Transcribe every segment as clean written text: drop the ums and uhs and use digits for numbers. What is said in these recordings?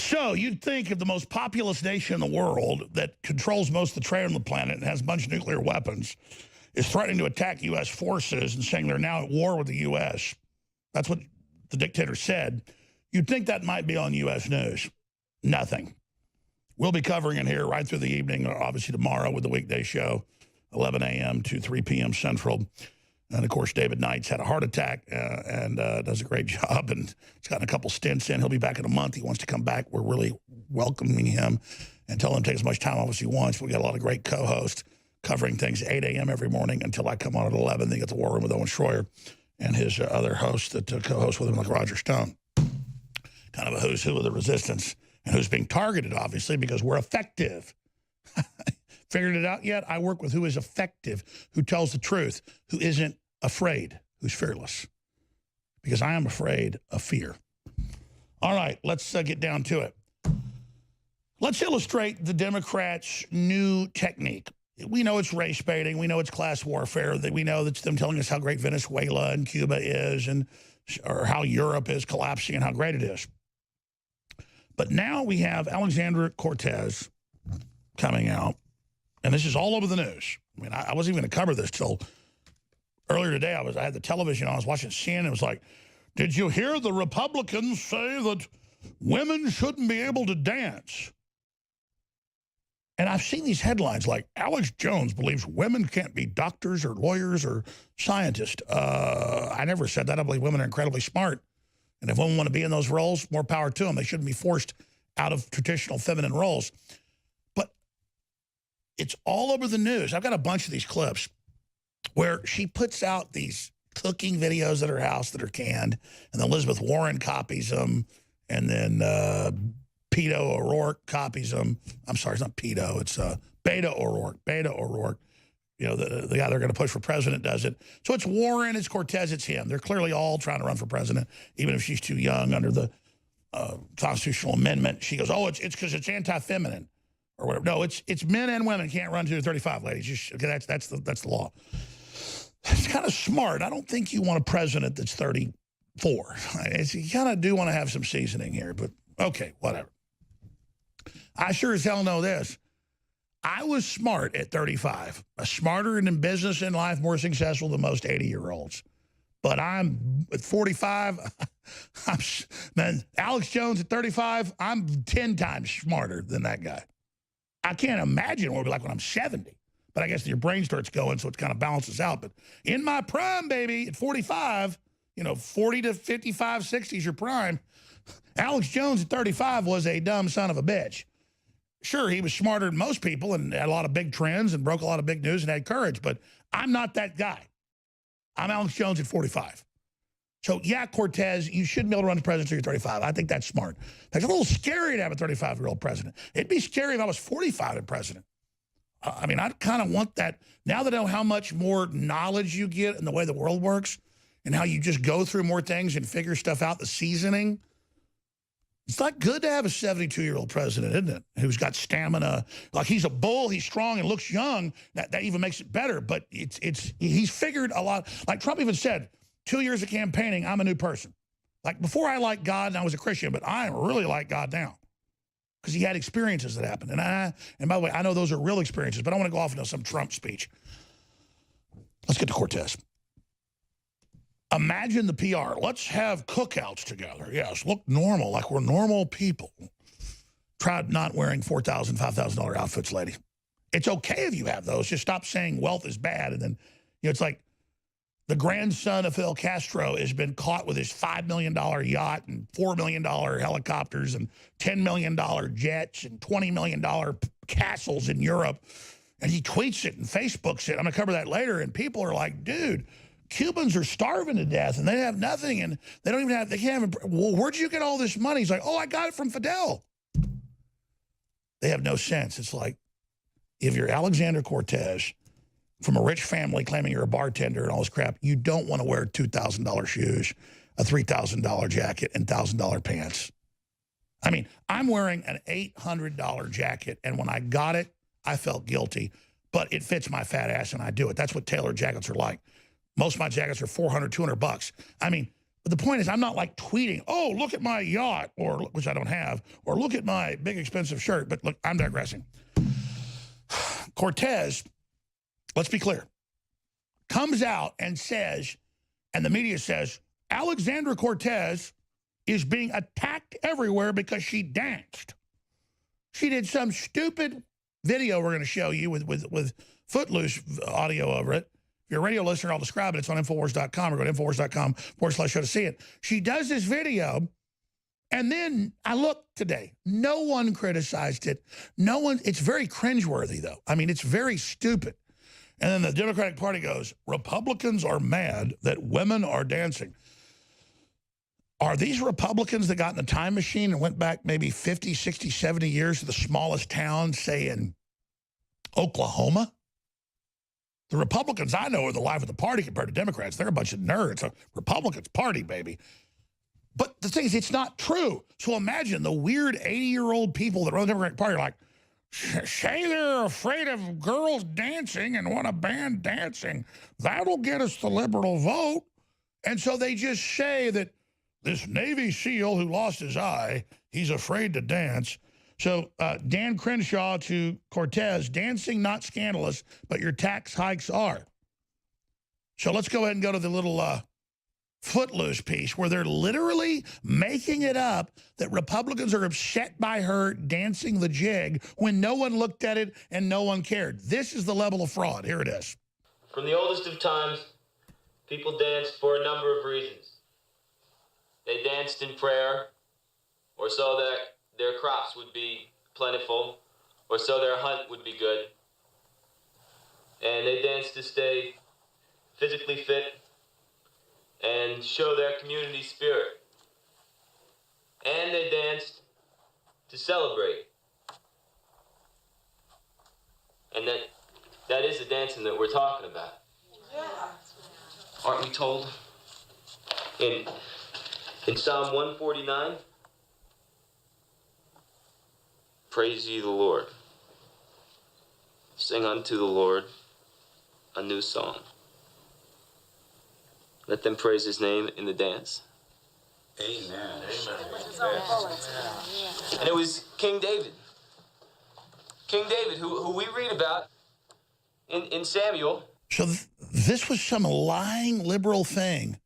So you'd think if the most populous nation in the world that controls most of the trade on the planet and has a bunch of nuclear weapons is threatening to attack U.S. forces and saying they're now at war with the U.S. That's what the dictator said. You'd think that might be on U.S. news. Nothing. We'll be covering it here right through the evening, obviously tomorrow with the weekday show, 11 a.m. to 3 p.m. Central. And, of course, David Knight's had a heart attack and does a great job. And he's gotten a couple stints in. He'll be back in a month. He wants to come back. We're really welcoming him and telling him to take as much time off as he wants. We've got a lot of great co-hosts covering things 8 a.m. every morning until I come on at 11. Then you get the War Room with Owen Schroyer and his other hosts that co-host with him, like Roger Stone. Kind of a who's who of the resistance and who's being targeted, obviously, because we're effective. Figured it out yet? I work with who is effective, who tells the truth, who isn't afraid, who's fearless. Because I am afraid of fear. All right, let's get down to it. Let's illustrate the Democrats' new technique. We know it's race baiting. We know it's class warfare. We know that's them telling us how great Venezuela and Cuba is or how Europe is collapsing and how great it is. But now we have Alexandria Cortez coming out. And this is all over the news. I mean, I wasn't even going to cover this till earlier today. I had the television on. I was watching CNN. It was like, did you hear the Republicans say that women shouldn't be able to dance? And I've seen these headlines like, Alex Jones believes women can't be doctors or lawyers or scientists. I never said that. I believe women are incredibly smart. And if women want to be in those roles, more power to them. They shouldn't be forced out of traditional feminine roles. It's all over the news. I've got a bunch of these clips where she puts out these cooking videos at her house that are canned, and then Elizabeth Warren copies them, and then Beto O'Rourke copies them. I'm sorry, it's not Beto. It's Beto O'Rourke. Beto O'Rourke. You know, the guy they're going to push for president does it. So it's Warren, it's Cortez, it's him. They're clearly all trying to run for president, even if she's too young under the constitutional amendment. She goes, oh, it's because it's anti-feminine. Or whatever. No, it's men and women can't run to 35, ladies. Just, okay, that's the law. It's kind of smart. I don't think you want a president that's 34. You kind of do want to have some seasoning here, but okay, whatever. I sure as hell know this. I was smart at 35. Smarter in business and life, more successful than most 80-year-olds. But I'm at 45. Man, Alex Jones at 35, I'm 10 times smarter than that guy. I can't imagine what it'll be like when I'm 70. But I guess your brain starts going, so it kind of balances out. But in my prime, baby, at 45, you know, 40 to 55, 60 is your prime. Alex Jones at 35 was a dumb son of a bitch. Sure, he was smarter than most people and had a lot of big trends and broke a lot of big news and had courage. But I'm not that guy. I'm Alex Jones at 45. So, yeah, Cortez, you shouldn't be able to run the presidency until you're 35. I think that's smart. It's a little scary to have a 35-year-old president. It'd be scary if I was 45 and president. I mean, I kind of want that. Now that I know how much more knowledge you get in the way the world works and how you just go through more things and figure stuff out, the seasoning, it's not good to have a 72-year-old president, isn't it, who's got stamina. Like, he's a bull, he's strong, and looks young. That even makes it better. But he's figured a lot. Like Trump even said, 2 years of campaigning, I'm a new person. Like, before I liked God and I was a Christian, but I really like God now. Because he had experiences that happened. And by the way, I know those are real experiences, but I want to go off into some Trump speech. Let's get to Cortez. Imagine the PR. Let's have cookouts together. Yes, look normal, like we're normal people. Try not wearing $4,000, $5,000 outfits, lady. It's okay if you have those. Just stop saying wealth is bad. And then, you know, it's like, the grandson of Fidel Castro has been caught with his $5 million yacht and $4 million helicopters and $10 million jets and $20 million castles in Europe. And he tweets it and Facebooks it. I'm going to cover that later. And people are like, dude, Cubans are starving to death and they have nothing. And they don't even have, they can't even, well, where'd you get all this money? He's like, oh, I got it from Fidel. They have no sense. It's like, if you're Alexandria Cortez, from a rich family claiming you're a bartender and all this crap, you don't want to wear $2,000 shoes, a $3,000 jacket, and $1,000 pants. I mean, I'm wearing an $800 jacket, and when I got it, I felt guilty, but it fits my fat ass, and I do it. That's what tailored jackets are like. Most of my jackets are $400, $200 bucks. I mean, But the point is, I'm not like tweeting, oh, look at my yacht, or which I don't have, or look at my big expensive shirt. But look, I'm digressing. Cortez, let's be clear, comes out and says, and the media says, Alexandria Cortez is being attacked everywhere because she danced. She did some stupid video we're going to show you with Footloose audio over it. If you're a radio listener, I'll describe it. It's on Infowars.com, or go to Infowars.com/show to see it. She does this video, and then I looked today. No one criticized it. No one. It's very cringeworthy, though. I mean, it's very stupid. And then the Democratic Party goes, Republicans are mad that women are dancing. Are these Republicans that got in the time machine and went back maybe 50, 60, 70 years to the smallest town, say in Oklahoma? The Republicans I know are the life of the party compared to Democrats. They're a bunch of nerds. A Republicans party, baby. But the thing is, it's not true. So imagine the weird 80-year-old people that run the Democratic Party are like, say they're afraid of girls dancing and want to ban dancing. That'll get us the liberal vote. And so they just say that this Navy SEAL who lost his eye, he's afraid to dance. So Dan Crenshaw to Cortez, dancing not scandalous, but your tax hikes are. So let's go ahead and go to the little Footloose piece where they're literally making it up that Republicans are upset by her dancing the jig when no one looked at it and no one cared. This is the level of fraud. Here it is. From the oldest of times, people danced for a number of reasons. They danced in prayer, or so that their crops would be plentiful, or so their hunt would be good. And they danced to stay physically fit and show their community spirit. And they danced to celebrate. And that is the dancing that we're talking about. Yeah. Aren't we told in Psalm 149, praise ye the Lord. Sing unto the Lord a new song. Let them praise his name in the dance. Amen. And it was King David. King David, who we read about in Samuel. So this was some lying liberal thing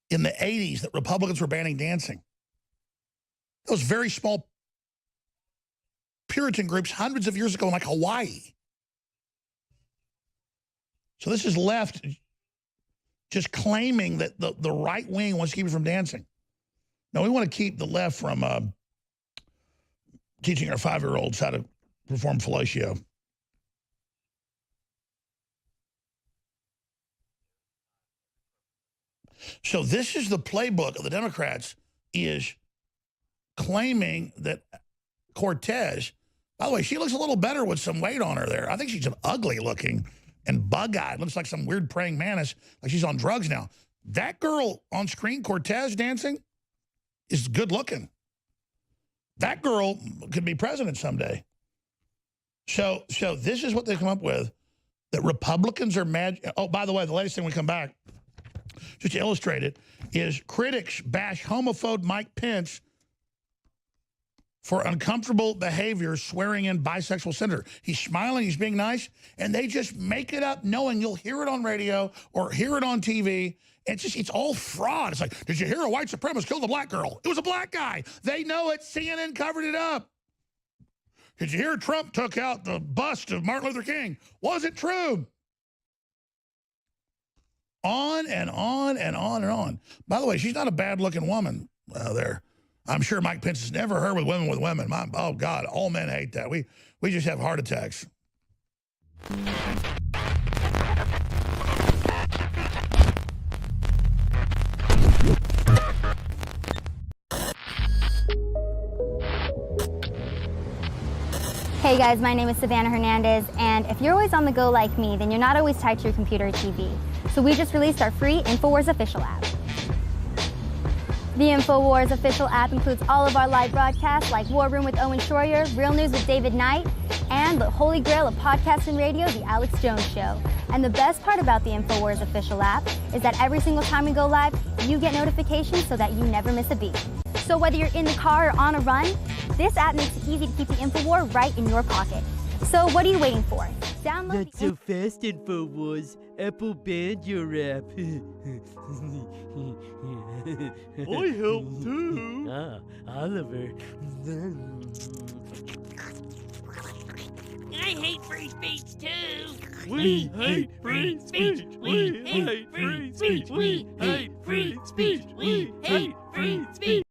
in the 80s that Republicans were banning dancing. Those very small Puritan groups hundreds of years ago in like Hawaii. So this is left just claiming that the right wing wants to keep it from dancing. No, we want to keep the left from teaching our 5-year-olds how to perform fellatio. So this is the playbook of the Democrats, is claiming that Cortez, by the way, she looks a little better with some weight on her there. I think she's ugly looking and bug-eyed. Looks like some weird praying mantis, like she's on drugs now. That girl on screen, Cortez dancing, is good looking. That girl could be president someday. So this is what they come up with, that Republicans are mad. Oh, by the way, the latest thing we come back, just to illustrate it, is critics bash homophobe Mike Pence for uncomfortable behavior swearing in bisexual senator. He's smiling, he's being nice, and they just make it up knowing you'll hear it on radio or hear it on TV. It's all fraud. It's like, did you hear a white supremacist killed a black girl? It was a black guy. They know it. CNN covered it up. Did you hear Trump took out the bust of Martin Luther King? Was it true? On and on and on and on. By the way, she's not a bad-looking woman there. I'm sure Mike Pence has never heard with women. Oh, God, all men hate that. We just have heart attacks. Hey guys, my name is Savannah Hernandez, and if you're always on the go like me, then you're not always tied to your computer or TV. So we just released our free InfoWars official app. The InfoWars official app includes all of our live broadcasts like War Room with Owen Schroyer, Real News with David Knight, and the holy grail of podcasts and radio, The Alex Jones Show. And the best part about the InfoWars official app is that every single time we go live, you get notifications so that you never miss a beat. So whether you're in the car or on a run, this app makes it easy to keep the InfoWar right in your pocket. So what are you waiting for? Download Not so fast, InfoWars. Apple banned your app. I help too. Ah, Oliver. I hate free speech too. We hate free speech. We hate free speech. We hate free speech. We hate free speech.